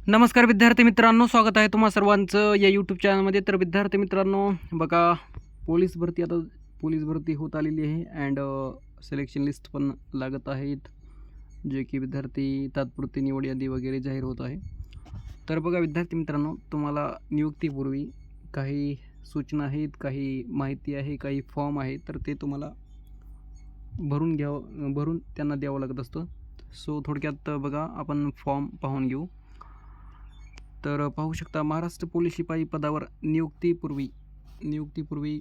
नमस्कार विद्यार्थी मित्रांनो, स्वागत आहे तुम्हा सर्वांचं या यूट्यूब चॅनलमध्ये. तर विद्यार्थी मित्रांनो बघा, पोलीस भरती होत आलेली आहे अँड सिलेक्शन लिस्ट पण लागत आहेत, जे की विद्यार्थी तात्पुरती निवड यादी वगैरे जाहीर होत आहे. तर बघा विद्यार्थी मित्रांनो, तुम्हाला नियुक्तीपूर्वी काही सूचना आहेत, काही माहिती आहे, काही फॉर्म आहे, तर ते तुम्हाला भरून त्यांना द्यावं लागत असतं. सो थोडक्यात बघा, आपण फॉर्म पाहून घेऊ. तर पाहू शकता, महाराष्ट्र पोलीस शिपाई पदावर नियुक्तीपूर्वी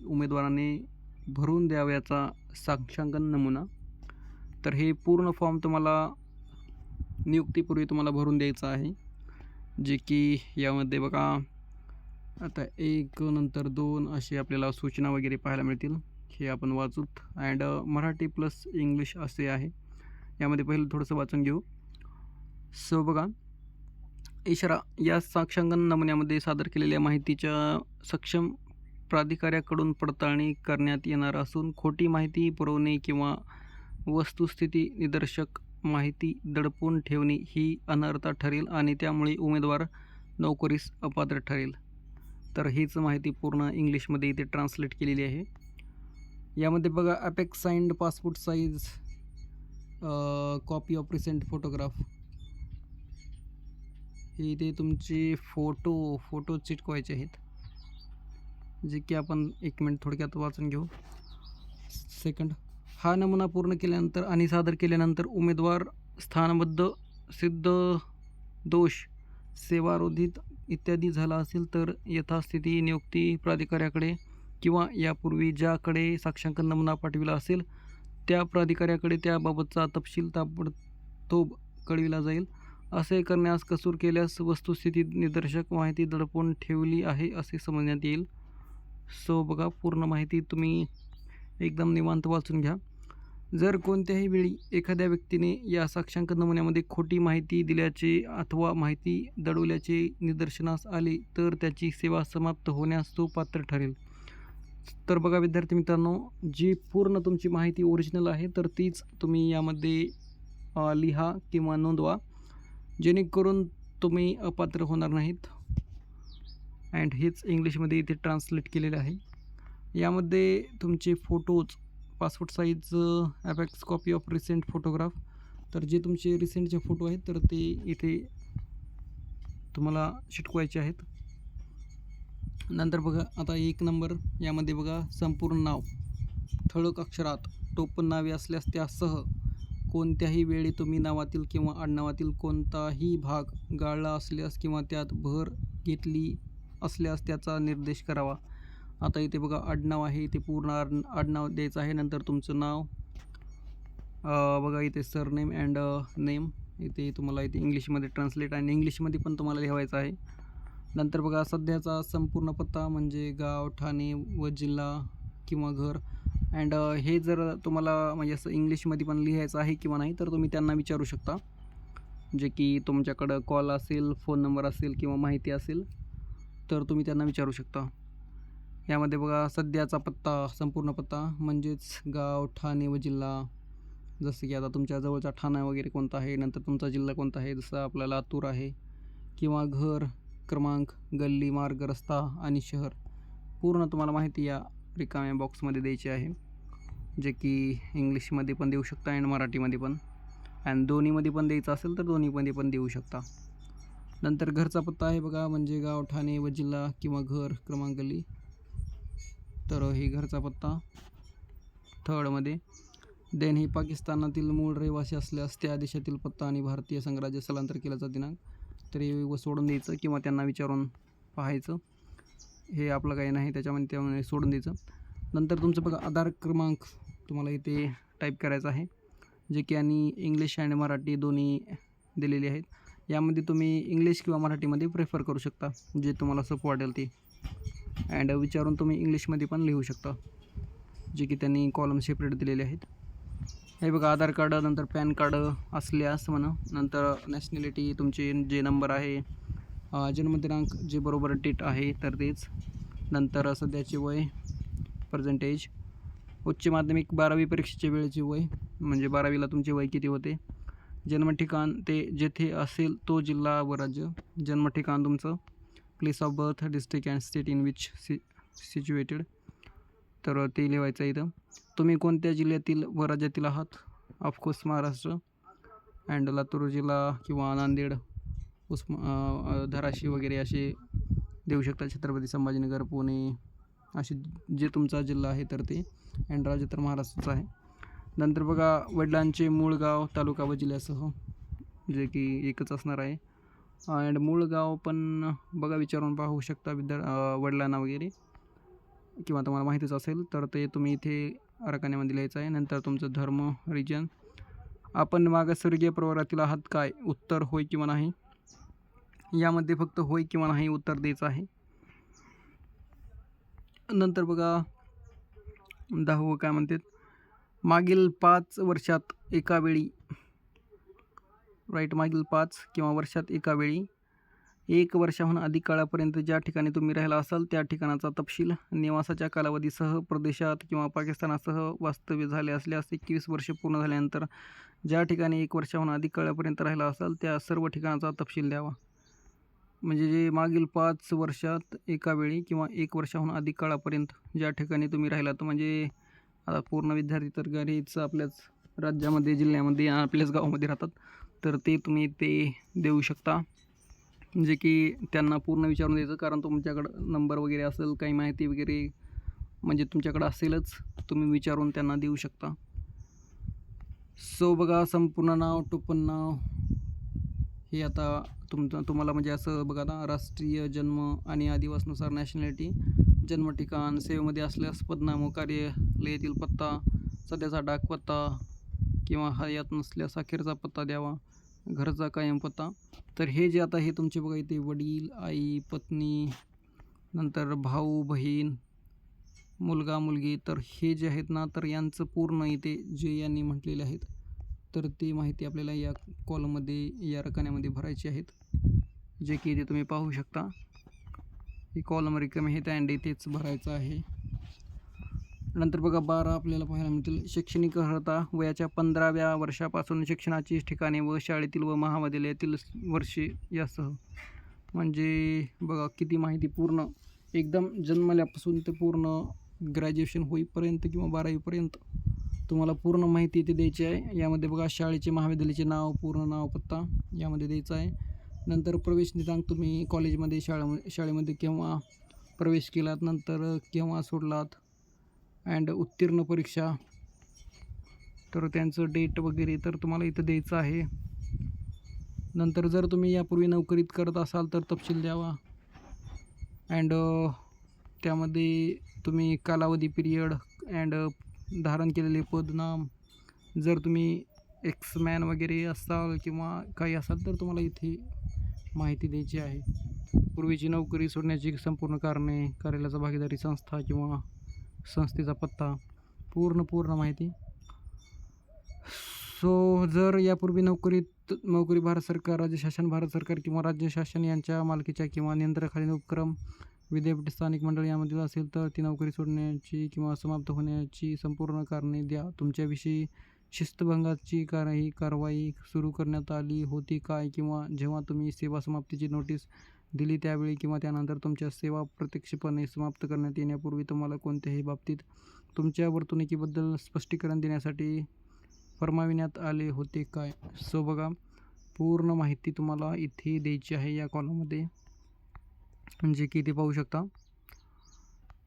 उमेदवाराने भरून द्यावयाचा साक्षांकन नमुना. तर हे पूर्ण फॉर्म तुम्हाला नियुक्तीपूर्वी तुम्हाला भरून द्यायचं आहे, जे की यामध्ये बघा आता 1 नंतर 2 असे आपल्याला सूचना वगैरे पाहायला मिळतील. हे आपण वाचूत अँड मराठी प्लस इंग्लिश असे आहे. यामध्ये पहिलं थोडंसं वाचून घेऊ. सो बघा, इशारा, या साक्षांकन नमुन्यामध्ये सादर केलेल्या माहितीच्या सक्षम प्राधिकाऱ्याकडून पडताळणी करण्यात येणार असून खोटी माहिती पुरवणे किंवा वस्तुस्थिती निदर्शक माहिती दडपून ठेवणे ही अनर्थ ठरेल आणि त्यामुळे उमेदवार नोकरीस अपात्र ठरेल. तर हीच माहिती पूर्ण इंग्लिशमध्ये इथे ट्रान्सलेट केलेली आहे. यामध्ये बघा, apex signed passport size copy of recent photograph, हे इथे तुमचे फोटो चिटकवायचे आहेत, जे की आपण 1 मिनिट थोडक्यात वाचून घेऊ. सेकंड, हा नमुना पूर्ण केल्यानंतर आणि सादर केल्यानंतर उमेदवार स्थानबद्ध सिद्ध दोष, सेवारोधित इत्यादी झाला असेल तर यथास्थिती नियुक्ती प्राधिकाऱ्याकडे किंवा यापूर्वी ज्याकडे साक्षांकन नमुना पाठविला असेल त्या प्राधिकाऱ्याकडे त्याबाबतचा तपशील ताबडतोब कळविला जाईल. असे करण्यास कसूर केल्यास वस्तुस्थिती निदर्शक माहिती दडपून ठेवली आहे असे समजण्यात येईल. सो बघा, पूर्ण माहिती तुम्ही एकदम निवांत वाचून घ्या. जर कोणत्याही वेळी एखाद्या व्यक्तीने या साक्षांकन नमुन्यामध्ये खोटी माहिती दिल्याचे अथवा माहिती दडवल्याचे निदर्शनास आले तर त्याची सेवा समाप्त होण्यास तो पात्र ठरेल. तर बघा विद्यार्थी मित्रांनो, जी पूर्ण तुमची माहिती ओरिजिनल आहे तर तीच तुम्ही यामध्ये लिहा किंवा नोंदवा, जेणेकरून तुम्ही अपात्र होणार नाहीत. अँड हेच इंग्लिशमध्ये इथे ट्रान्सलेट केलेलं आहे. यामध्ये तुमचे photos, passport size apex copy of recent photograph, तर जे तुमचे रिसेंटचे फोटो आहेत तर ते इथे तुम्हाला चिटकवायचे आहेत. नंतर बघा, आता 1 नंबर, यामध्ये बघा, संपूर्ण नाव ठळक अक्षरात टोपणनावे असल्यास त्यासह कोणत्याही वेळी तुम्ही नावातील किंवा आडनावातील कोणताही भाग गाळला असल्यास किंवा त्यात भर घेतली असल्यास त्याचा निर्देश करावा. आता इथे बघा, आडनाव आहे, इथे पूर्ण आडनाव द्यायचं आहे. नंतर तुमचं नाव बघा, इथे सरनेम अँड नेम, इथे तुम्हाला इथे इंग्लिशमध्ये ट्रान्सलेट आणि इंग्लिशमध्ये पण तुम्हाला लिहायचं आहे. नंतर बघा, सध्याचा संपूर्ण पत्ता म्हणजे गाव, ठाणे व जिल्हा किंवा घर. अँड हे जर तुम्हाला म्हणजे असं इंग्लिशमध्ये पण लिहायचं आहे किंवा नाही तर तुम्ही त्यांना विचारू शकता, जे की तुमच्याकडं कॉल असेल, फोन नंबर असेल किंवा माहिती असेल तर तुम्ही त्यांना विचारू शकता. यामध्ये बघा, सध्याचा पत्ता, संपूर्ण पत्ता म्हणजेच गाव, ठाणे व जिल्हा, जसं की आता तुमच्या जवळचा ठाणा वगैरे कोणता आहे, नंतर तुमचा जिल्हा कोणता आहे, जसं आपला लातूर आहे, किंवा घर, क्रमांक, गल्ली, मार्ग, रस्ता आणि शहर, पूर्ण तुम्हाला माहिती या रिकाम्या बॉक्समध्ये द्यायची आहे, जे की इंग्लिशमध्ये पण देऊ शकता आणि मराठीमध्ये पण, आणि दोन्हीमध्ये पण द्यायचं असेल तर दोन्हीमध्ये पण देऊ शकता. नंतर घरचा पत्ता आहे बघा, म्हणजे गाव, ठाणे व जिल्हा किंवा घर, क्रमांक, गल्ली, तर हे घरचा पत्ता. थर्डमध्ये, देन ही पाकिस्तानातील मूळ रहिवासी असल्यास त्या देशातील पत्ता आणि भारतीय संघराज्य स्थलांतर केल्याचा दिनांक, तर हे सोडून द्यायचं किंवा त्यांना विचारून पाहायचं. हे आपलं काही नाही त्याच्यामध्ये सोडून द्यायचं. नंतर तुमचं बघा, आधार क्रमांक तुम्हाला इथे टाईप करायचा आहे, जे की आणि इंग्लिश आणि मराठी दोन्ही दिलेले आहेत. यामध्ये तुम्ही इंग्लिश किंवा मराठीमध्ये प्रेफर करू शकता, जे तुम्हाला सोपं वाटेल ते. अँड विचारून तुम्ही इंग्लिशमध्ये पण लिहू शकता, जे की त्यांनी कॉलम सेपरेट दिलेले आहेत. हे बघा, आधार कार्ड, नंतर पॅन कार्ड असल्यास म्हणा, नंतर नॅशनॅलिटी, तुमचे जे नंबर आहे, जन्मदिनांक जे बरोबर डेट आहे तर तेच, नंतर सध्याचे वय, पर्सेंटेज, उच्च माध्यमिक 12वी परीक्षेच्या वेळेचे वय, म्हणजे 12वीला तुमचे वय किती होते, जन्मठिकाण ते जेथे असेल तो जिल्हा व राज्य. जन्मठिकाण तुमचं place of birth, district and state in which situated, तर ते लिहायचं आहे इथं. तुम्ही कोणत्या जिल्ह्यातील व राज्यातील आहात? ऑफकोर्स महाराष्ट्र. अँड लातूर जिल्हा किंवा नांदेड, धाराशिव वगैरे असे देऊ शकता. छत्रपती संभाजीनगर, पुणे असे जे तुमचा जिल्हा आहे तर ते. अँड राज्य तर महाराष्ट्राचं आहे. नंतर बघा वडिलांचे मूळ गाव, तालुका व जिल्ह्यासह, जे की एकच असणार आहे. अँड मूळ गाव पण बघा विचारून पाहू शकता वडिलांना वगैरे, किंवा तुम्हाला माहितीच असेल तर ते तुम्ही इथे अरकाण्यामध्ये लिहायचं आहे. नंतर तुमचं धर्म, रिजन. आपण मागासवर्गीय प्रवर्गातील आहात काय? उत्तर होय किंवा नाही. यामध्ये फक्त होय किंवा नाही उत्तर द्यायचं आहे. नंतर बघा 10वं काय म्हणतात, मागील 5 वर्षात एका वेळी, राईट, मागील 5 किंवा वर्षात एका वेळी 1 वर्षाहून अधिक काळापर्यंत ज्या ठिकाणी तुम्ही राहिला असाल त्या ठिकाणाचा तपशील, निवासाच्या कालावधीसह, प्रदेशात किंवा पाकिस्तानासह वास्तव्य झाले असल्यास 21 वर्षे पूर्ण झाल्यानंतर ज्या ठिकाणी 1 वर्षाहून अधिक काळापर्यंत राहिला असाल त्या सर्व ठिकाणाचा तपशील द्यावा. म्हणजे जे मागील 5 वर्षात एका वेळी किंवा 1 वर्षाहून अधिक काळापर्यंत ज्या ठिकाणी तुम्ही राहिलात, म्हणजे आता पूर्ण विद्यार्थी तर घरीच आपल्याच राज्यामध्ये, जिल्ह्यामध्ये, आपल्याच गावामध्ये राहतात, तर ते तुम्ही ते देऊ शकता. जे की त्यांना पूर्ण विचारून द्यायचं, कारण तुमच्याकडं नंबर वगैरे असेल, काही माहिती वगैरे म्हणजे तुमच्याकडं असेलच, तुम्ही विचारून त्यांना देऊ शकता. सो बघा संपूर्ण नाव, टोपण नाव हे आता तुम्हाला म्हणजे असं बघा ना, राष्ट्रीय जन्म आणि आदिवासनुसार नॅशनॅलिटी, जन्मठिकाण, सेवेमध्ये असल्यास पदनाम, कार्यालयातील पत्ता, सध्याचा डाकपत्ता किंवा हयात नसल्यास अखेरचा पत्ता द्यावा, घरचा कायम पत्ता. तर हे जे आता हे तुमचे बघा इथे वडील, आई, पत्नी, नंतर भाऊ, बहीण, मुलगा, मुलगी, तर हे जे आहेत ना, तर यांचं पूर्ण इथे जे यांनी म्हटलेले आहेत तर ती माहिती आपल्याला या कॉलममध्ये, या रकान्यामध्ये भरायची आहेत, जे की इथे तुम्ही पाहू शकता. ही कॉलम रिकामी आहेत अँड इथेच भरायचं आहे. नंतर बघा 12 आपल्याला पाहायला मिळतील. शैक्षणिक अर्हता, वयाच्या 15व्या वर्षापासून शिक्षणाची ठिकाणे व शाळेतील व महाविद्यालयातील वर्षे यासह. म्हणजे बघा किती माहिती, पूर्ण एकदम जन्मल्यापासून ते पूर्ण ग्रॅज्युएशन होईपर्यंत किंवा 12वीपर्यंत तुम्हाला पूर्ण माहिती इथे द्यायची आहे. यामध्ये बघा शाळेचे, महाविद्यालयाचे नाव, पूर्ण नाव, पत्ता यामध्ये द्यायचं आहे. नंतर प्रवेश दिनांक, तुम्ही कॉलेजमध्ये, शाळेमध्ये केव्हा प्रवेश केलात, नंतर केव्हा सोडलात, अँड उत्तीर्ण परीक्षा, तर त्यांचं डेट वगैरे तर तुम्हाला इथं द्यायचं आहे. नंतर जर तुम्ही यापूर्वी नोकरीत करत असाल तर तपशील द्यावा. अँड त्यामध्ये तुम्ही कालावधी, पिरियड, अँड धारण केलेले पद, नाम, जर तुम्ही एक्समॅन वगैरे असाल किंवा काही असाल तर तुम्हाला इथे माहिती द्यायची आहे. पूर्वीची नोकरी सोडण्याची संपूर्ण कारणे, कार्यालयाचा भागीदारी, संस्था किंवा संस्थेचा पत्ता, पूर्ण माहिती. सो जर यापूर्वी नोकरी भारत सरकार, राज्य शासन, भारत सरकार किंवा राज्य शासन यांच्या मालकीच्या किंवा नियंत्रणाखालील उपक्रम, विद्यापीठ, स्थानिक मंडळ यामधील असेल तर ती नोकरी सोडण्याची किंवा समाप्त होण्याची संपूर्ण कारणे द्या. तुमच्याविषयी शिस्तभंगाची कारवाई सुरू करण्यात आली होती काय, किंवा जेव्हा तुम्ही सेवा समाप्तीची नोटीस दिली त्यावेळी किंवा त्यानंतर तुमच्या सेवा प्रत्यक्षपणे समाप्त करण्यात येण्यापूर्वी तुम्हाला कोणत्याही बाबतीत तुमच्या वर्तणुकीबद्दल स्पष्टीकरण देण्यासाठी फरमाविण्यात आले होते काय. सो बघा पूर्ण माहिती तुम्हाला इथे द्यायची आहे या कॉलममध्ये, जे की इथे पाहू शकता.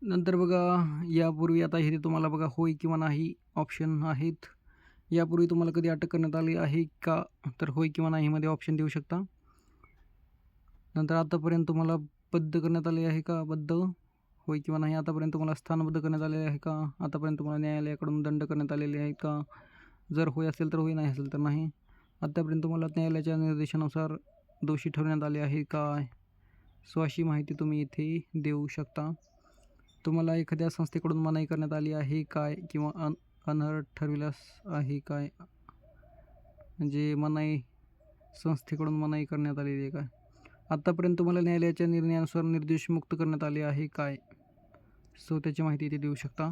नंतर बघा यापूर्वी आता इथे तुम्हाला बघा होय किंवा नाही ऑप्शन आहेत. यापूर्वी तुम्हाला कधी अटक करण्यात आली आहे का, तर होय किंवा नाही मध्ये ऑप्शन देऊ शकता. नंतर आतापर्यंत तुम्हाला बद्ध करण्यात आले आहे का, बद्ध, होय किंवा नाही. आतापर्यंत तुम्हाला स्थानबद्ध करण्यात आले आहे का, आतापर्यंत तुम्हाला न्यायालयाकडून दंड करण्यात आलेले आहे का, जर होय असेल तर होय, नाही असेल तर नाही. आतापर्यंत तुम्हाला न्यायालयाच्या निर्देशानुसार दोषी ठरवण्यात आले आहे काय. सो अशी माहिती तुम्ही इथे देऊ शकता. तुम्हाला एखाद्या संस्थेकडून मनाई करण्यात आली आहे काय, किंवा अनर्ह ठरविल्यास आहे काय, म्हणजे मनाई, संस्थेकडून मनाई करण्यात आलेली आहे काय. आत्तापर्यंत तुम्हाला न्यायालयाच्या निर्णयानुसार निर्दोष मुक्त करण्यात आले आहे काय. सो त्याची माहिती इथे देऊ शकता.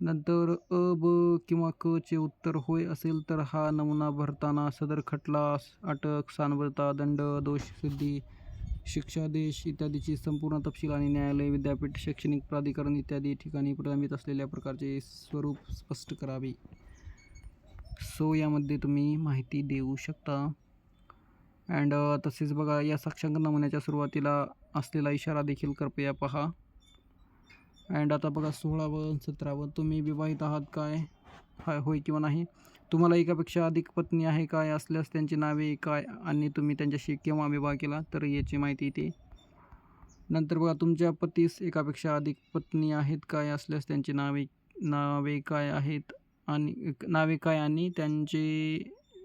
नंतर ब किंवा क चे उत्तर होय असेल तर हा नमुना भरताना सदर खटला अटक, स्थानबद्धता, दंड, दोषसिद्धी, शिक्षादेश इत्यादीची संपूर्ण तपशील आणि न्यायालय, विद्यापीठ, शैक्षणिक प्राधिकरण इत्यादी ठिकाणी प्रलंबित असलेल्या प्रकारचे स्वरूप स्पष्ट करावे. सो यामध्ये तुम्ही माहिती देऊ शकता. अँड तसेच बघा या साक्षांकन नमुन्याच्या सुरुवातीला असलेला इशारा देखील कृपया पहा. अँड आता बघा 16व 17व तुम्ही विवाहित आहात काय, होय किंवा नाही. तुम्हाला एकापेक्षा अधिक पत्नी आहे काय, असल्यास त्यांची नावे काय आणि तुम्ही त्यांच्याशी केव्हा विवाह केला तर याची माहिती येते. नंतर बघा तुमच्या पतीस एकापेक्षा अधिक पत्नी आहेत काय, असल्यास त्यांची नावे काय आहेत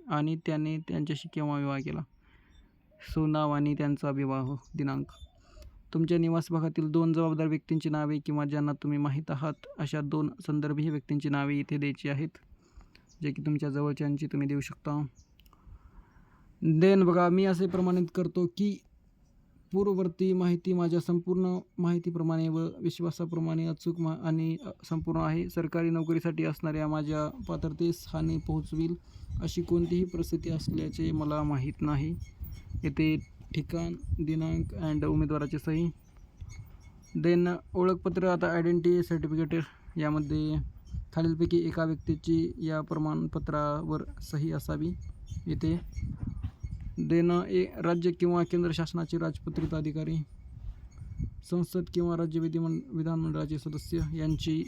आणि त्याने त्यांच्याशी केव्हा विवाह केला. सो नाव आणि त्यांचा विवाह दिनांक. तुमच्या निवास भागातील 2 जबाबदार व्यक्तींची नावे किंवा ज्यांना तुम्ही माहीत आहात अशा 2 संदर्भीय व्यक्तींची नावे इथे द्यायची आहेत, जे की तुमच्या जवळच्यांची तुम्ही देऊ शकता. देन बघा मी असे प्रमाणित करतो की पूर्ववर्ती माहिती माझ्या संपूर्ण माहितीप्रमाणे व विश्वासाप्रमाणे अचूक आणि संपूर्ण आहे. सरकारी नोकरीसाठी असणाऱ्या माझ्या पात्रतेस हानी पोहोचविल अशी कोणतीही परिस्थिती असल्याचे मला माहीत नाही. येथे ठिकाण, दिनांक अँड उमेदवाराची सही. देन ओळखपत्र, आता आयडेंटिटी सर्टिफिकेट, यामध्ये खालीलपैकी एका व्यक्तीची या प्रमाणपत्रावर सही असावी येथे. देन राज्य किंवा केंद्र शासनाचे राजपत्रित अधिकारी, संसद किंवा राज्य विधानमंडळाचे सदस्य यांची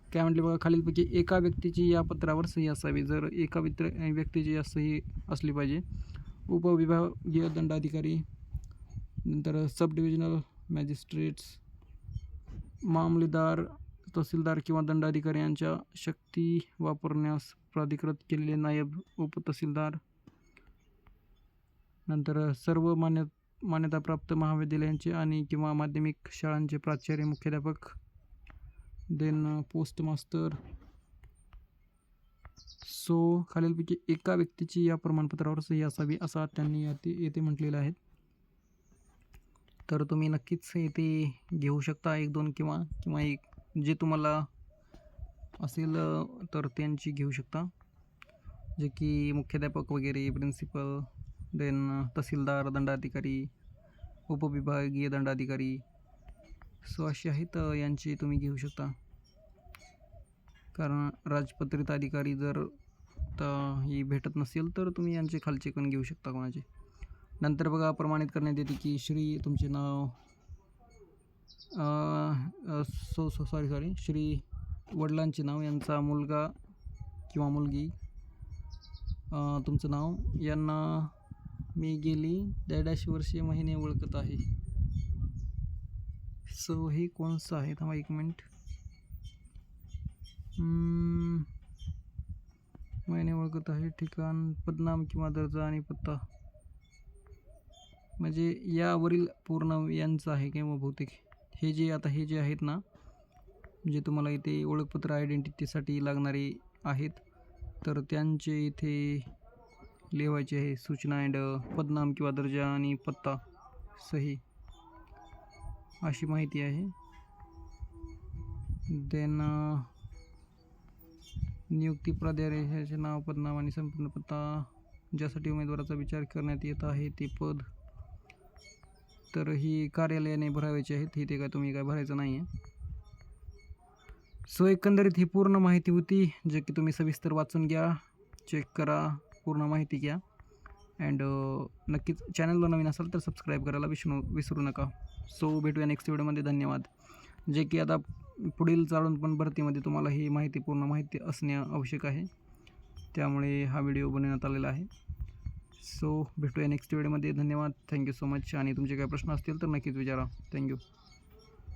काय म्हटले बघा, खालीलपैकी एका व्यक्तीची या पत्रावर सही असावी. जर एका व्यक्तीची या सही असली पाहिजे. उपविभागीय दंडाधिकारी, नंतर सब डिव्हिजनल मॅजिस्ट्रेट्स, मामलेदार, तहसीलदार किंवा दंडाधिकारी यांच्या शक्ती वापरण्यास प्राधिकृत केलेले नायब उपतहसीलदार, नंतर सर्व मान्यताप्राप्त महाविद्यालयांचे आणि किंवा माध्यमिक शाळांचे प्राचार्य, मुख्याध्यापक, देन पोस्ट मास्टर. सो खालीलपैकी एका व्यक्तीची या प्रमाणपत्रावर सही असावी असा त्यांनी येथे म्हटलेलं आहे. तर तुम्ही नक्कीच येथे घेऊ शकता 1-2 किंवा एक जे तुम्हाला असेल तर त्यांची घेऊ शकता, जे की मुख्याध्यापक वगैरे, प्रिन्सिपल, देन तहसीलदार, दंडाधिकारी, उपविभागीय दंडाधिकारी. सो असे आहेत, यांची तुम्ही घेऊ शकता. कारण राजपत्रित अधिकारी जर ही भेटत नसेल तर तुम्ही यांचे खालचे पण घेऊ शकता कोणाचे. नंतर बघा प्रमाणित करण्यात येते की श्री तुमचे नाव श्री वडिलांचे नाव, यांचा मुलगा किंवा मुलगी, तुमचं नाव, यांना मी गेली डॅश वर्षे महिने ओळखत आहे. सो हे कोणचं आहे, थांबा 1 मिनिट. महिने ओळखत आहे, ठिकाण, पदनाम किंवा दर्जा आणि पत्ता, म्हणजे यावरील पूर्ण यांचं आहे किंवा बहुतेक हे जे आहेत ना, जे तुम्हाला इथे ओळखपत्र आयडेंटिटीसाठी लागणारे आहेत तर त्यांचे इथे लिहायचे आहे सूचना अँड पदनाम किंवा दर्जा आणि पत्ता, सही, अशी माहिती आहे. देन नियुक्ती प्राधिकाऱ्याचे नाव, पदनाम आणि संपूर्ण पत्ता, ज्यासाठी उमेदवाराचा विचार करण्यात येत आहे ते पद, तर ही कार्यालयाने भरावायची आहेत. इथे काय तुम्ही काय भरायचं नाही आहे. सो एकंदरीत ही पूर्ण माहिती होती, जे की तुम्ही सविस्तर वाचून घ्या, चेक करा, पूर्ण माहिती घ्या. अँड नक्कीच चॅनलला नवीन असाल तर सबस्क्राईब करायला विसरू नका. सो भेटूया नेक्स्ट व्हिडिओमध्ये. धन्यवाद. जे की आता पुढील चालून पण भरतीमध्ये तुम्हाला ही पूर्ण माहिती असणे आवश्यक आहे, त्यामुळे हा व्हिडिओ बनवण्यात आलेला आहे. सो भेटूया नेक्स्ट व्हिडिओमध्ये. धन्यवाद. Thank you so much. आणि तुमचे काही प्रश्न असतील तर नक्कीच विचारा. थँक्यू.